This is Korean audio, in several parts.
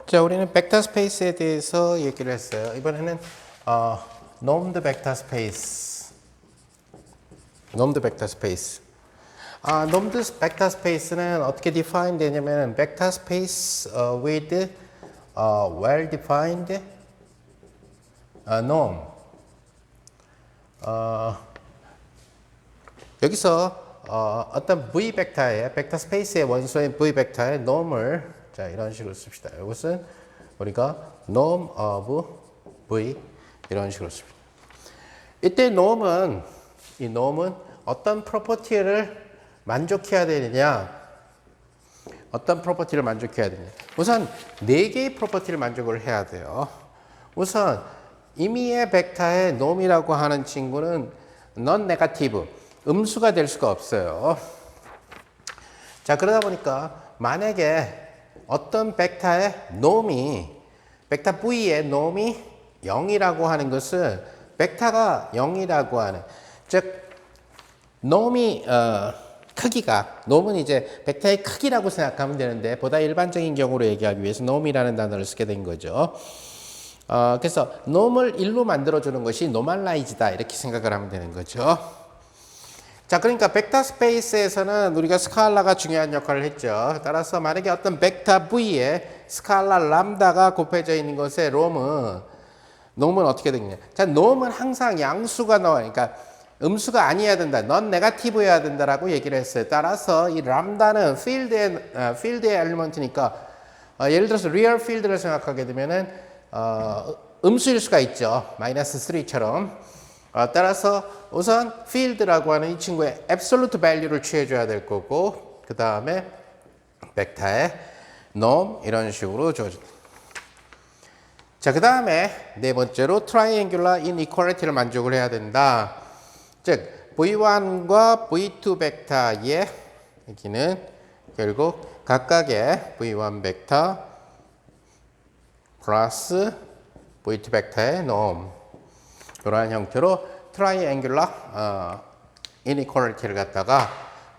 자, 우리는 벡터 스페이스에 대해서 얘기를 했어요. 이번에는 normed vector space. normed vector space. normed vector space는 어떻게 define 되냐면 vector space with well defined norm. 여기서 어떤 v 벡터의 벡터 스페이스의 원소인 v 벡터의 norm을 자, 이런 식으로 씁시다. 이것은 우리가 norm of v 이런 식으로 씁니다. 이때 norm은 이 norm은 어떤 프로퍼티를 만족해야 되느냐? 어떤 프로퍼티를 만족해야 되느냐? 우선 4개의 프로퍼티를 만족을 해야 돼요. 우선 임의의 벡터의 norm이라고 하는 친구는 non negative 음수가 될 수가 없어요. 자, 그러다 보니까 만약에 어떤 벡터의 norm이 벡터 V의 norm이 0이라고 하는 것은 벡터가 0이라고 하는 즉 norm이 크기가 norm은 이제 벡터의 크기라고 생각하면 되는데 보다 일반적인 경우로 얘기하기 위해서 norm이라는 단어를 쓰게 된 거죠. 그래서 norm을 1로 만들어주는 것이 normalize다 이렇게 생각을 하면 되는 거죠. 자, 그러니까 벡터 스페이스에서는 우리가 스칼라가 중요한 역할을 했죠. 따라서 만약에 어떤 벡터 V에 스칼라 람다가 곱해져 있는 것의 norm은 어떻게 되느냐? 자, norm은 항상 양수가 나와요. 그러니까 음수가 아니어야 된다. 넌 네거티브여야 된다라고 얘기를 했어요. 따라서 이 람다는 필드의 엘리먼트니까 예를 들어서 리얼 필드를 생각하게 되면은 음수일 수가 있죠. 마이너스 3처럼. 따라서 우선 field라고 하는 이 친구의 absolute value를 취해줘야 될 거고 그 다음에 벡터의 norm 이런 식으로 줘줍니다. 자, 그 다음에 네 번째로 triangular inequality를 만족을 해야 된다. 즉 V1과 V2 벡터의 여기는 결국 각각의 V1 벡터 플러스 V2 벡터의 norm 이러한 형태로 트라이앵귤러 이니퀄리티를 갖다가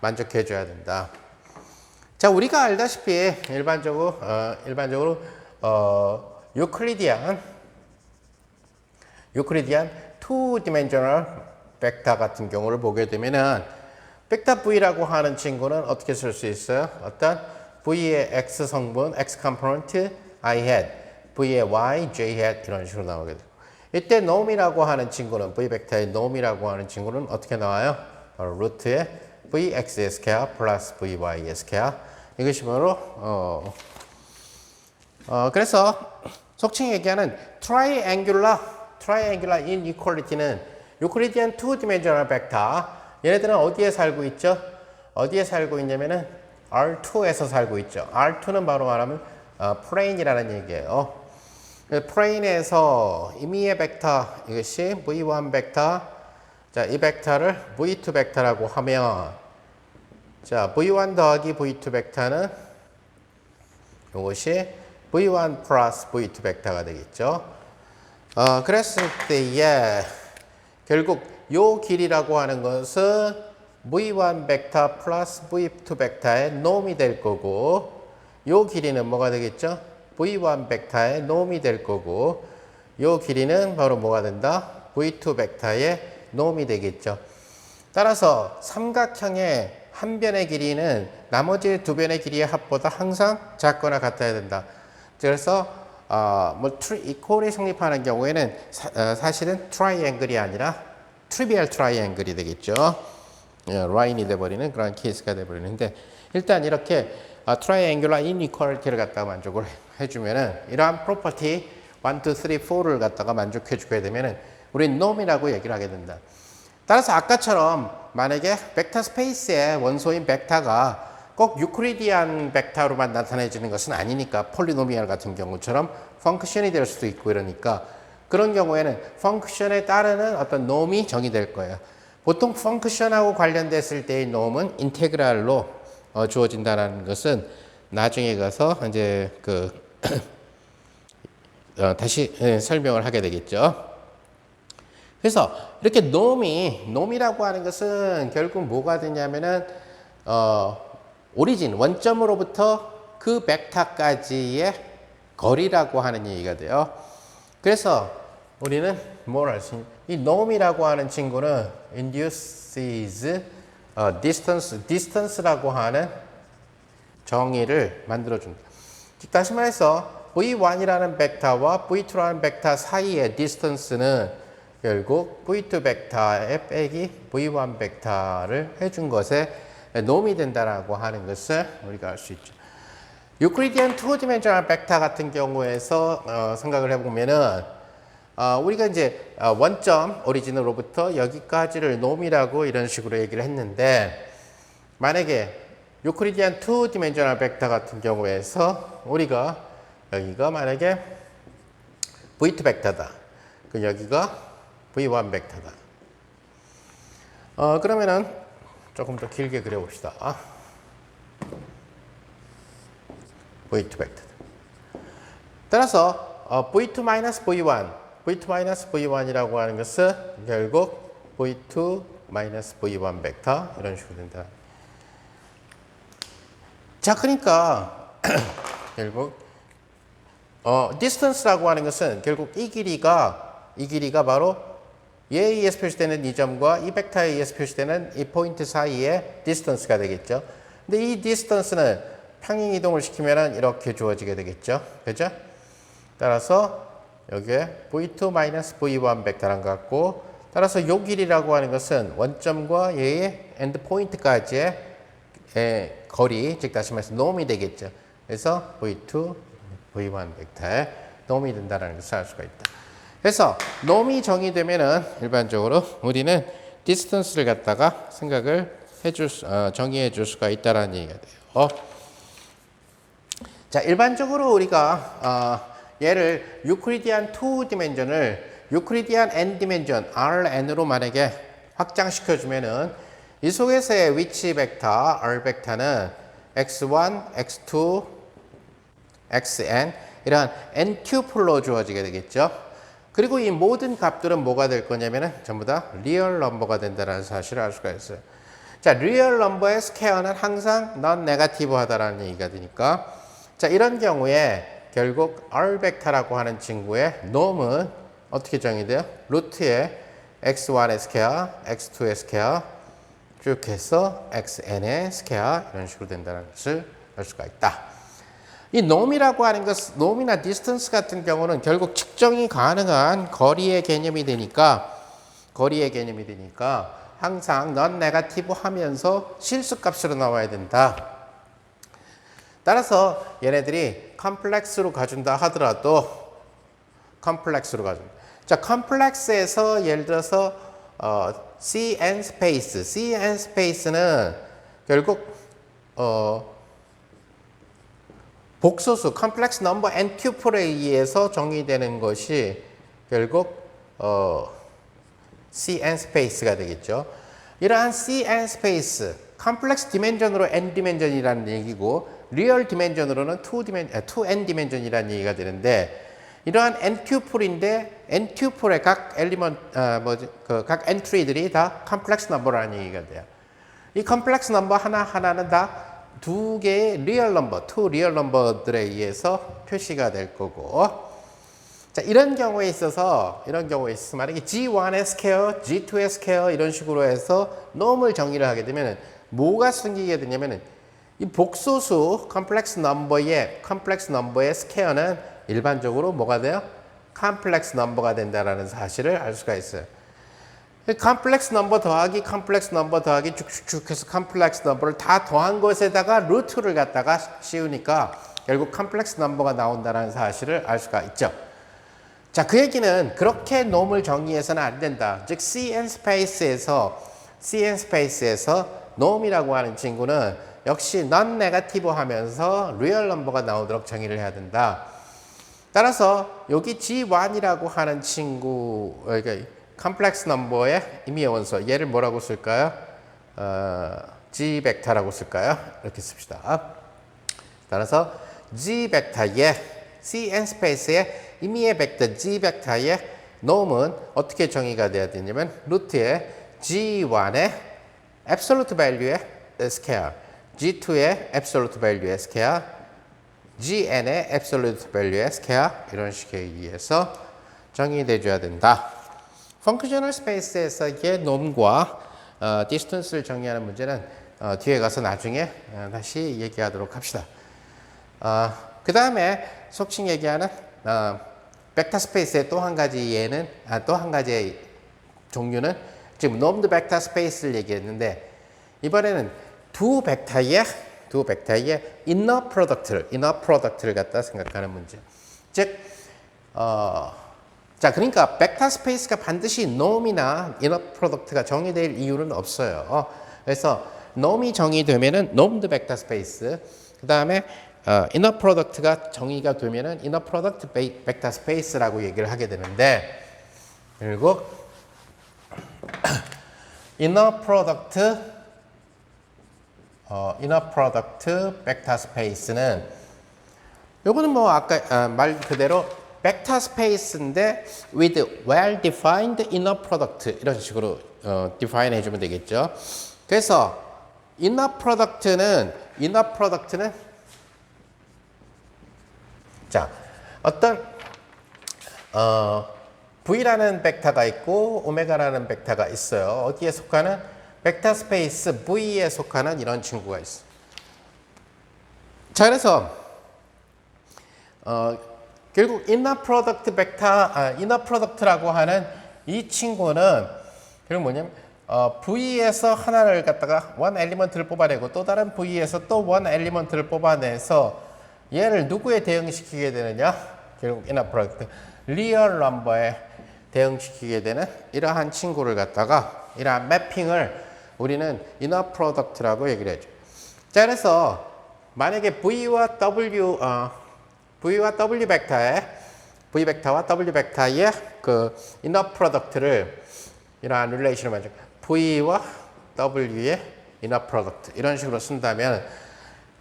만족해 줘야 된다. 자, 우리가 알다시피 일반적으로 유클리디안 투 디멘셔널 벡터 같은 경우를 보게 되면은 벡터 V라고 하는 친구는 어떻게 쓸 수 있어요? 어떤 V의 X 성분, X 컴포넌트 I hat, V의 Y, J hat 이런 식으로 나오게 돼요. 이때 norm이라고 하는 친구는 V 벡터의 norm이라고 하는 친구는 어떻게 나와요? 루트의 Vx의 스퀘어 플러스 Vy의 스퀘어 이것이 바로 그래서 속칭 얘기하는 triangular inequality는 유클리디안 2디멘셔널 벡터 얘네들은 어디에 살고 있죠? 어디에 살고 있냐면은 R2에서 살고 있죠. R2는 바로 말하면 플레인이라는 얘기예요. 플레인에서 임의의 벡터 이것이 V1 벡터 자, 이 벡터를 V2 벡터라고 하면 자, V1 더하기 V2 벡터는 이것이 V1 플러스 V2 벡터가 되겠죠. 그랬을 때에 결국 요 길이라고 하는 것은 V1 벡터 플러스 V2 벡터의 norm이 될 거고 요 길이는 뭐가 되겠죠? V1 벡터의 norm이 될 거고 요 길이는 바로 뭐가 된다? V2 벡터의 norm이 되겠죠. 따라서 삼각형의 한 변의 길이는 나머지 두 변의 길이의 합보다 항상 작거나 같아야 된다. 그래서 이퀄이 성립하는 경우에는 사실은 트라이앵글이 아니라 트리비얼 트라이앵글이 되겠죠. 라인이 돼버리는 그런 케이스가 돼버리는데 일단 이렇게 triangular inequality를 갖다가 만족을 해주면은 이러한 property 1, 2, 3, 4를 갖다가 만족해 주게 되면은 우리는 norm이라고 얘기를 하게 된다. 따라서 아까처럼 만약에 벡터 스페이스의 원소인 벡터가 꼭 유클리디안 벡터로만 나타내지는 것은 아니니까 폴리노미얼 같은 경우처럼 펑크션이 될 수도 있고 이러니까 그런 경우에는 펑크션에 따르는 어떤 norm이 정의될 거예요. 보통 펑크션하고 관련됐을 때의 norm은 인테그랄로 주어진다는 것은 나중에 가서 이제 다시 설명을 하게 되겠죠. 그래서 이렇게 norm이라고 하는 것은 결국 뭐가 되냐면은 오리진 원점으로부터 그 벡터까지의 거리라고 하는 얘기가 돼요. 그래서 우리는 뭘 알 수 있냐? 이 norm이라고 하는 친구는 induces distance라고 하는 정의를 만들어줍니다. 다시 말해서 V1이라는 벡터와 V2라는 벡터 사이의 distance는 결국 V2 벡터의 빼기 V1 벡터를 해준 것에 norm이 된다라고 하는 것을 우리가 알 수 있죠. 유클리디안 2디멘셔널 벡터 같은 경우에서 생각을 해보면은 우리가 이제 원점 오리진으로부터 여기까지를 norm이라고 이런 식으로 얘기를 했는데 만약에 유클리디안 2디멘셔널 벡터 같은 경우에서 우리가 여기가 만약에 V2 벡터다. 그 여기가 V1 벡터다. 그러면은 조금 더 길게 그려봅시다. V2 벡터. 따라서 V2-V1, V2-V1이라고 하는 것은 결국 V2-V1 벡터 이런 식으로 된다. 자, 그러니까 결국 distance라고 하는 것은 결국 이 길이가 바로 얘에 의해서 표시되는 이 점과 이 벡터에 의해서 표시되는 이 포인트 사이의 distance가 되겠죠. 근데 이 distance는 평행 이동을 시키면 이렇게 주어지게 되겠죠. 그죠? 따라서 여기에 V2-V1 벡터란 것 같고, 따라서 요 길이라고 하는 것은 원점과 얘의 엔드 포인트까지의 거리, 즉 다시 말해서 norm이 되겠죠. 그래서 V2, V1 벡터에 norm이 된다는 것을 알 수가 있다. 그래서 norm이 정의되면은 일반적으로 우리는 distance를 갖다가 생각을 정의해 줄 수가 있다라는 얘기가 돼요. 자, 일반적으로 우리가 얘를 유클리디안 2디멘전을 유클리디안 n디멘전 Rn으로 만약에 확장시켜 주면은 이 속에서의 위치 벡터 R 벡터는 x1, x2, xn 이러한 n 튜플로 주어지게 되겠죠. 그리고 이 모든 값들은 뭐가 될 거냐면은 전부 다 리얼 넘버가 된다는 사실을 알 수가 있어요. 자, 리얼 넘버의 스퀘어는 항상 non 네거티브 하다라는 얘기가 되니까, 자, 이런 경우에 결국 R 벡터라고 하는 친구의 norm은 어떻게 정의돼요? 루트의 x1의 스퀘어, x2의 스퀘어 쭉 해서 xn의 스퀘어 이런 식으로 된다는 것을 알 수가 있다. 이 norm이라고 하는 것, norm이나 distance 같은 경우는 결국 측정이 가능한 거리의 개념이 되니까 항상 non 네거티브 하면서 실수값으로 나와야 된다. 따라서 얘네들이 컴플렉스로 가준다 하더라도 컴플렉스로 가준다. 자, 컴플렉스에서 예를 들어서 CN 스페이스는 결국 복소수 컴플렉스 넘버 n 튜플에 의해서 정의되는 것이 결국 CN 스페이스가 되겠죠. 이러한 CN 스페이스 컴플렉스 디멘전으로 n 디멘전이라는 얘기고 리얼 디멘전으로는 2n 디멘전이라는 얘기가 되는데, 이러한 n 튜플인데 n 튜플의 각 각 엔트리들이 다 컴플렉스 넘버라는 얘기가 돼요. 이 컴플렉스 넘버 하나하나는 다 두 개의 리얼 넘버, 리얼 넘버들에 의해서 표시가 될 거고, 자, 이런 경우에 있어서 만약에 G1의 스퀘어, G2의 스퀘어 이런 식으로 해서 norm을 정의를 하게 되면 뭐가 생기게 되냐면은 이 복소수 컴플렉스 넘버의 스퀘어는 일반적으로 뭐가 돼요? 컴플렉스 넘버가 된다라는 사실을 알 수가 있어요. 컴플렉스 넘버 더하기 쭉쭉쭉 해서 컴플렉스 넘버를 다 더한 것에다가 루트를 갖다가 씌우니까 결국 컴플렉스 넘버가 나온다는 사실을 알 수가 있죠. 자, 그 얘기는 그렇게 norm을 정의해서는 안 된다. 즉 CN 스페이스에서 norm이라고 하는 친구는 역시 non 네거티브 하면서 리얼 넘버가 나오도록 정의를 해야 된다. 따라서 여기 G1이라고 하는 친구, 컴플렉스 넘버의 임의의 원소, 얘를 뭐라고 쓸까요? G 벡터라고 쓸까요? 이렇게 씁시다. 따라서 G 벡터의 CN 스페이스의 임의의 벡터 G 벡터의 norm은 어떻게 정의가 돼야 되냐면 루트의 G1의 absolute value의 스퀘어, G2의 absolute value의 스퀘어, GN의 absolute value의 square 이런 식에 의해서 정의돼줘야 된다. 펑크셔널 스페이스에서의 놈과 distance를 정의하는 문제는 뒤에 가서 나중에 다시 얘기하도록 합시다. 그 다음에 속칭 얘기하는 벡터 스페이스의 또 한 가지 예는 또 한 가지의 종류는 지금 normed 벡터 스페이스를 얘기했는데 이번에는 두 벡터의 inner product를 갖다 생각하는 문제. 즉 자, 그러니까 벡터 스페이스가 반드시 norm이나 inner product가 정의될 이유는 없어요. 그래서 norm이 정의되면은 normed 벡터 스페이스, 그 다음에 inner product가 정의가 되면은 inner product 벡터 스페이스라고 얘기를 하게 되는데, 그리고 inner product 벡터 스페이스는 요거는 뭐 아까 말 그대로 벡터 스페이스인데 with well-defined inner product 이런 식으로 define 해주면 되겠죠. 그래서 inner product는 자 어떤 V라는 벡터가 있고 오메가라는 벡터가 있어요. 어디에 속하는 벡터 스페이스 V에 속하는 이런 친구가 있어요. 자 그래서 결국 inner product라고 하는 이 친구는 결국 뭐냐면 V에서 하나를 갖다가 원 엘리먼트를 뽑아내고 또 다른 V에서 또 원 엘리먼트를 뽑아내서 얘를 누구에 대응시키게 되느냐? 결국 inner product 리얼 넘버에 대응시키게 되는 이러한 친구를 갖다가 이러한 매핑을 우리는 inner product라고 얘기를 해줘. 자 그래서 만약에 V와 W 벡터의 V 벡터와 W 벡터의 그 inner product를 이러한 릴레이션을 만져 V와 W의 inner product 이런 식으로 쓴다면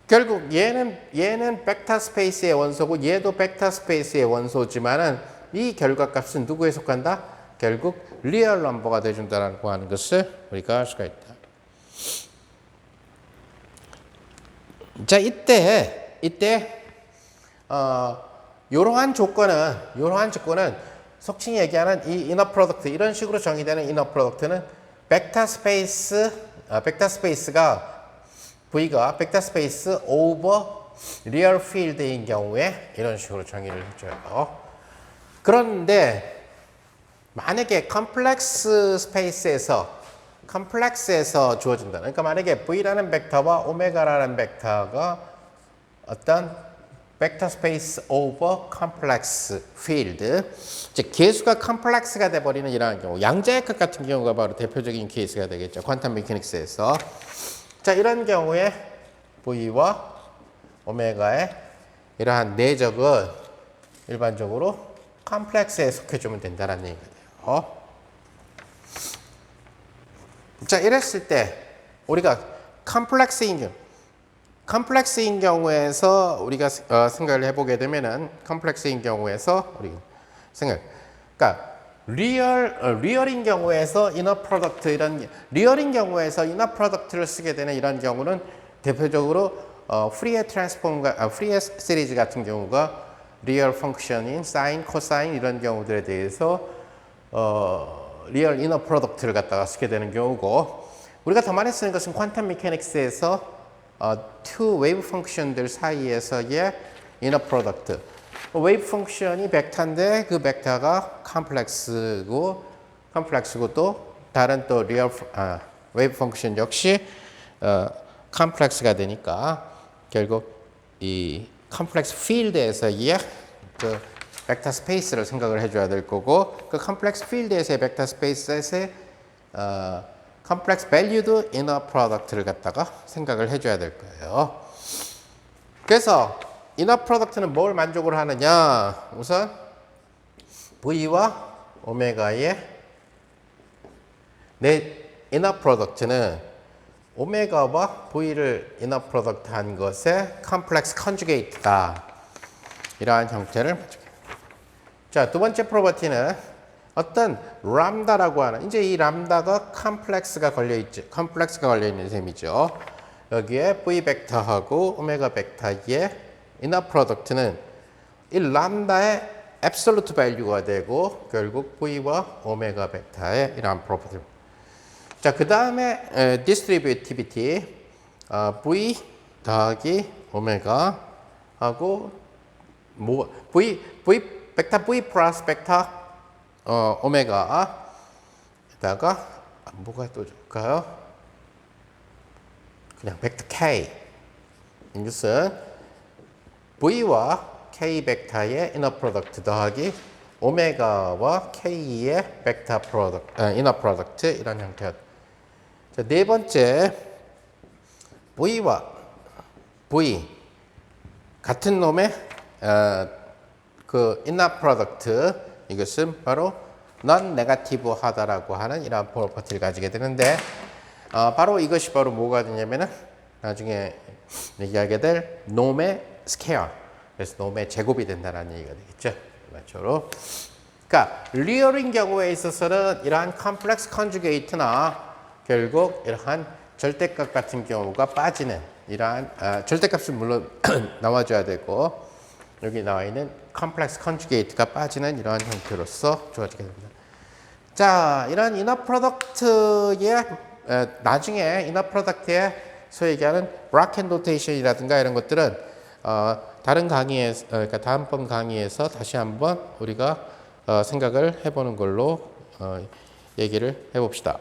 결국 얘는 벡터 스페이스의 원소고 얘도 벡터 스페이스의 원소지만은 이 결과값은 누구에 속한다? 결국 리얼 넘버가 돼준다라고 하는 것을 우리가 알 수가 있다. 자 이때 이러한 조건은 속칭 얘기하는 이 inner product 이런 식으로 정의되는 inner product는 벡터 스페이스가 V가 벡터 스페이스 오버 리얼 필드인 경우에 이런 식으로 정의를 해줘요. 그런데 만약에 컴플렉스 스페이스에서 주어진다. 그러니까 만약에 V라는 벡터와 오메가라는 벡터가 어떤 벡터 스페이스 오버 컴플렉스 필드, 즉 개수가 컴플렉스가 돼버리는 이러한 경우, 양자역학 같은 경우가 바로 대표적인 케이스가 되겠죠. 퀀텀 메케닉스에서. 자 이런 경우에 V와 오메가의 이러한 내적은 일반적으로 컴플렉스에 속해주면 된다는 얘기가 돼요. 자 이랬을 때 우리가 컴플렉스인 경우에서 우리가 생각을 해보게 되면은 컴플렉스인 경우에서 우리 그러니까 리얼인 경우에서 이너 프로덕트 리얼인 경우에서 이너 프로덕트를 쓰게 되는 이런 경우는 대표적으로 프리에 프리에 시리즈 같은 경우가 리얼 펑션인 사인, 코사인 이런 경우들에 대해서 리얼 이너 프로덕트를 갖다가 쓰게 되는 경우고, 우리가 더 많이 쓰는 것은 퀀텀 메케닉스에서 two 웨이브 펑션들 사이에서의 이너 프로덕트. 웨이브 펑션이 벡터인데 그 벡터가 컴플렉스고 또 다른 또 리얼 웨이브 펑션 역시 컴플렉스가 되니까 결국 이 컴플렉스 필드에서의 그 벡터 스페이스를 생각을 해줘야 될 거고, 그 컴플렉스 필드에서의 벡터 스페이스에서의 컴플렉스 밸류드 이너 프로덕트를 갖다가 생각을 해줘야 될 거예요. 그래서 이너 프로덕트는 뭘 만족을 하느냐? 우선 V와 오메가의 이너 프로덕트는 오메가와 V를 이너 프로덕트 한 것의 컴플렉스 컨주게이트다. 이러한 형태를 만족합니다. 자, 두 번째 프로퍼티는 어떤 람다라고 하는, 이제 이 람다가 컴플렉스가 걸려있죠. 컴플렉스가 걸려있는 셈이죠. 여기에 V 벡터하고 오메가 벡터의 inner product는 이 람다의 absolute value가 되고 결국 V와 오메가 벡터의 이러한 프로퍼티. 자, 그 다음에 distributivity V 더하기 오메가 하고 뭐 V 벡터 V 플러스 벡터 오메가에다가 뭐가 또 줄까요? 그냥 벡터 K. 이것은 V와 K 벡터의 이너 프로덕트 더하기 오메가와 K의 벡터 프로덕트, 이너 프로덕트 이런 형태였다. 자, 네 번째 V와 V 같은 놈의 그 이너 프로덕트 이것은 바로 non 네거티브 하다라고 하는 이러한 프로퍼티를 가지게 되는데 바로 이것이 바로 뭐가 되냐면은 나중에 얘기하게 될 놈의 스퀘어 그래서 놈의 제곱이 된다는 얘기가 되겠죠. 마찬가지로 그러니까 리얼인 경우에 있어서는 이러한 컴플렉스 컨주게이트나 결국 이러한 절대값 같은 경우가 빠지는 이러한 절대값은 물론 나와줘야 되고 여기 나와 있는 컴플렉스 컨주게이트가 빠지는 이러한 형태로서 주어지게 됩니다. 자, 이런 이너 프로덕트의 나중에 이너 프로덕트의 소위 얘기하는 브라켄 노테이션이라든가 이런 것들은 다른 강의에서 그러니까 다음번 강의에서 다시 한번 우리가 생각을 해보는 걸로 얘기를 해봅시다.